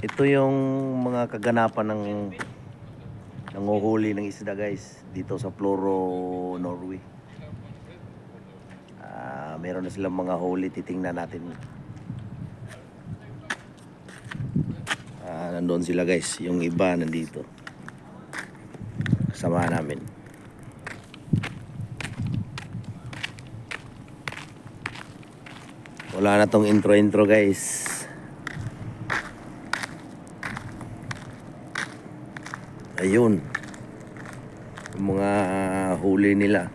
Ito yung mga kaganapan ng nanguhuli ng isda guys dito sa Floro, Norway. Meron na silang mga huli, titingnan natin. Nandun sila guys, yung iba nandito. Kasama namin. Wala na tong intro guys. Ayun, yung mga huli nila.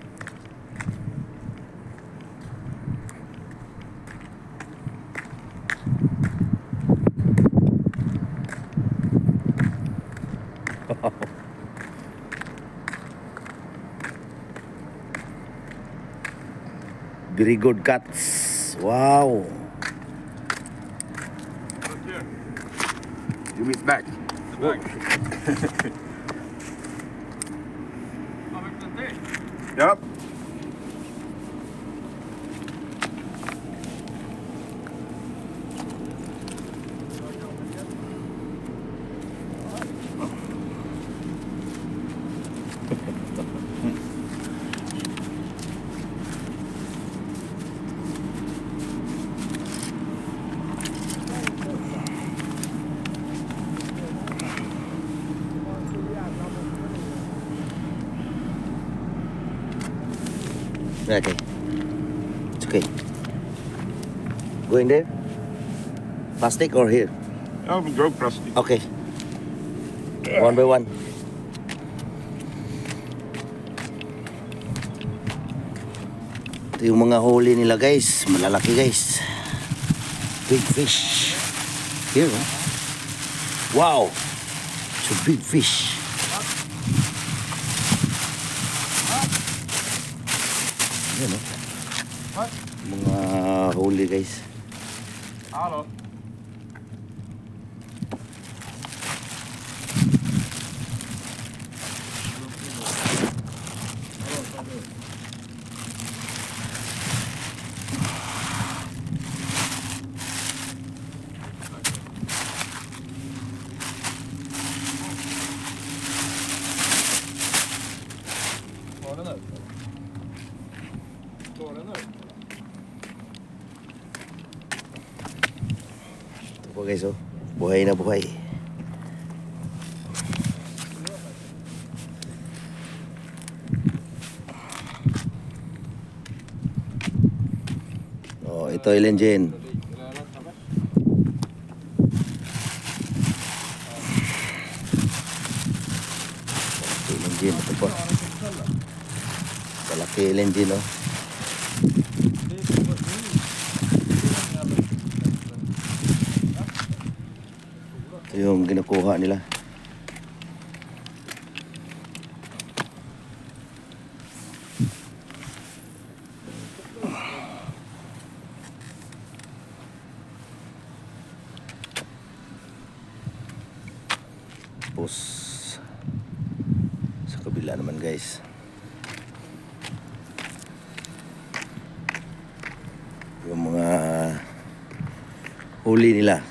Very good cuts. Wow. You miss back. Yep. Okay. It's okay. Go in there. Plastic or here? Oh, go plastic. Okay. One by one. Ito yung mga huli nila guys. Malalaki guys. Big fish. Here, huh? Wow. It's a big fish. Yan, oh. Mga huli guys. Halo. Ito po guys, oh. Buhay na buhay. Oh, ito Elenjen. Elenjen, ito po. Malaki Elenjen, oh. Ito yung kinukuha nila. Tapos sa kabila naman guys, yung mga huli nila.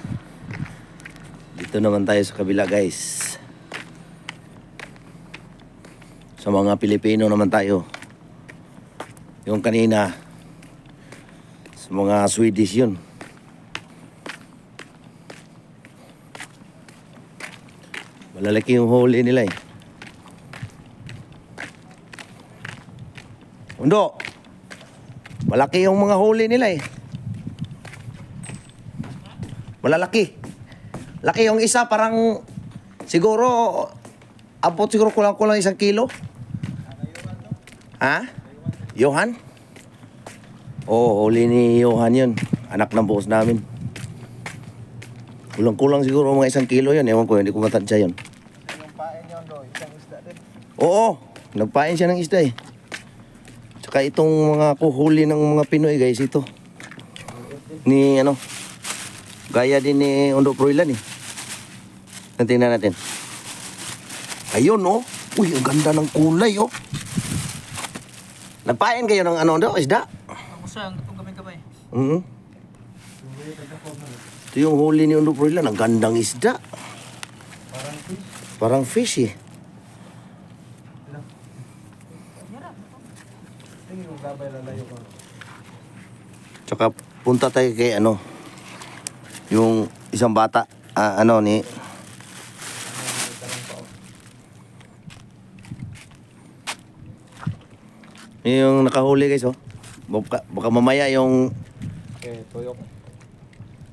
Dito naman tayo sa kabila guys. Sa mga Pilipino naman tayo. Yung kanina sa mga Swedish yun. Malalaki yung huli nila eh. Undo, malaki yung mga huli nila eh. Malalaki. Laki yung isa, parang siguro abot siguro kulang-kulang 1 kilo. Ha? Johan? Oo, huli ni Johan yun. Anak ng boss namin. Kulang-kulang siguro mga 1 kilo yun. Ewan ko, hindi ko matansya yun. Yung pain yun do, isang isda din. Oo, nagpain siya ng isda eh. Tsaka itong mga kuhuli ng mga Pinoy guys, ito. Ni ano, gaya din ni Ondo Proilan eh. Tingnan natin. Ayun oh. Uy, ang ganda ng kulay oh. Nagpain kayo ng ano do, isda? Ako sa, itong kamay-kamay. Ito yung huli ni Undo Proilan. Ang gandang isda. Parang fish. Parang fish eh. Tingin mo gabay lalayo ko. Tsaka punta tayo kay ano. Yung isang bata. Ano ni. Yung nakahuli guys oh. Baka mamaya yung Okay, tuyok.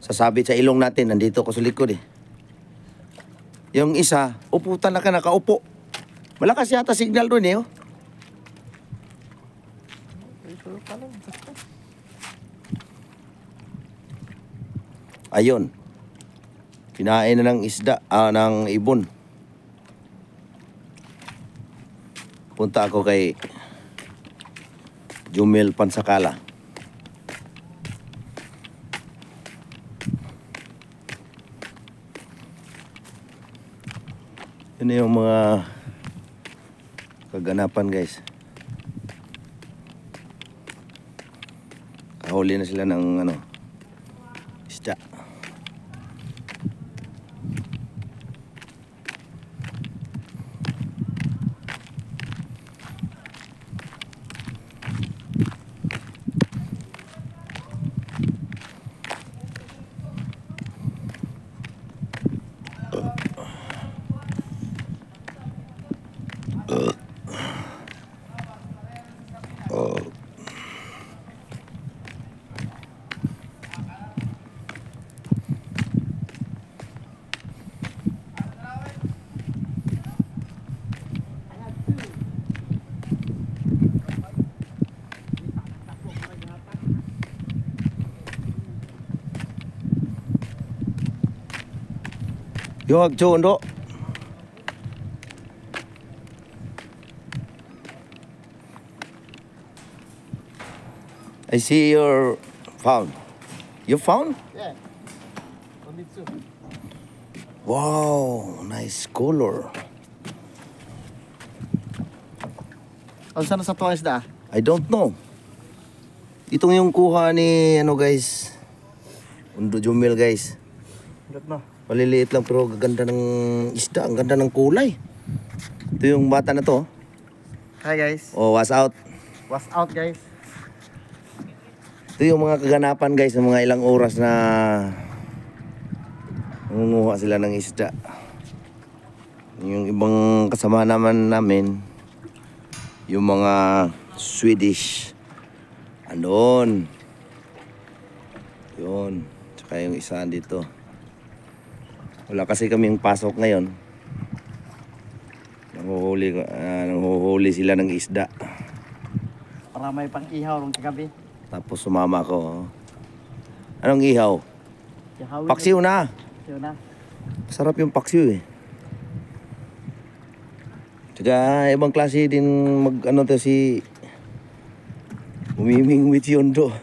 sasabit sa ilong natin. Nandito ko sa likod eh. Yung isa, uputan na ka nakaupo. Malakas yata signal doon eh oh. Ayun. Kinain na ng isda, ng ibon. Punta ako kay Jumel Pansakala. Yun yung mga kaganapan guys. Kahuli na sila ng ano, isda. Yo, Undo. I see your found. You found? Yeah. Only two. Wow, nice color. Ang sana sa tuwang isda? I don't know. Itong yung kuha ni ano guys. Undo Jumel guys. Gat na. Maliliit lang pero gaganda ng isda. Ang ganda ng kulay. Ito yung bata na to. Hi guys. Oh, was out. Was out guys. Ito yung mga kaganapan guys ng mga ilang oras na nangunguha sila ng isda. Yung ibang kasama naman namin, yung mga Swedish, andun. Yun. Tsaka yung isa dito. Wala kasi kaming pasok ngayon. Nanghuhuli sila ng isda. Para may pang ihaw rong kagabi. Tapos sumama ako. Anong ihaw? Ihawin Paksiw na. Yun na. Sarap yung paksiw eh. Tsaka ibang klase din ano to si Umiming with Yondo.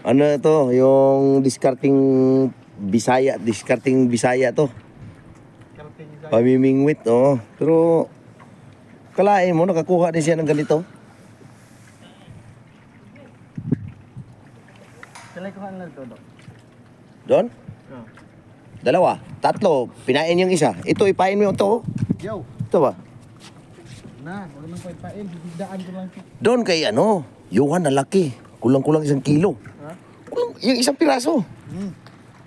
Ano to, yung discarding Bisaya to. Pamimingwit, oh. Pero kalain mo, nakakuha din siya ng ganito. Salay ko na todo. Doon? Oh. Dalawa, tatlo, pinain yung isa. Ito, ipain mo yung to. Yo. Ito ba? Na, wala nang paipain. Bibigdaan ko lang ito. Doon kay ano, Johan na laki. Kulang-kulang 1 kilo. Ha? Kulang, yung isang piraso.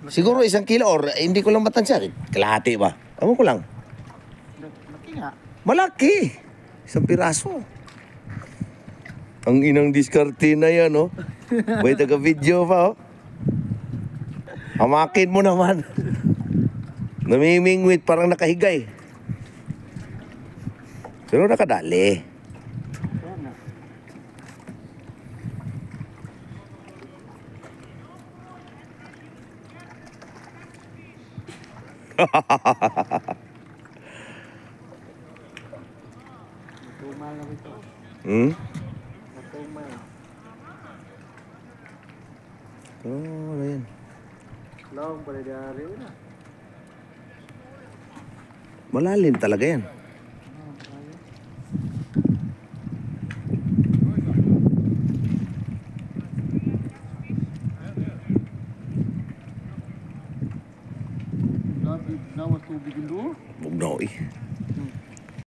Siguro 1 kilo or hindi ko lang matansya. Kalahati ba? Ewan ko lang. Laki nga. Malaki. 1 piraso. Ang inang diskarte na yan, oh. May taga-video pa, oh. Hamakin mo naman. Namimingwit, parang nakahigay. Pero nakadali. Yan na. Matumal na ito. Hmm? Matumal. Oh, ano yan? Long pala dari na. Malalim talaga yan. Nawas tubig yung doon. Bugnaw eh.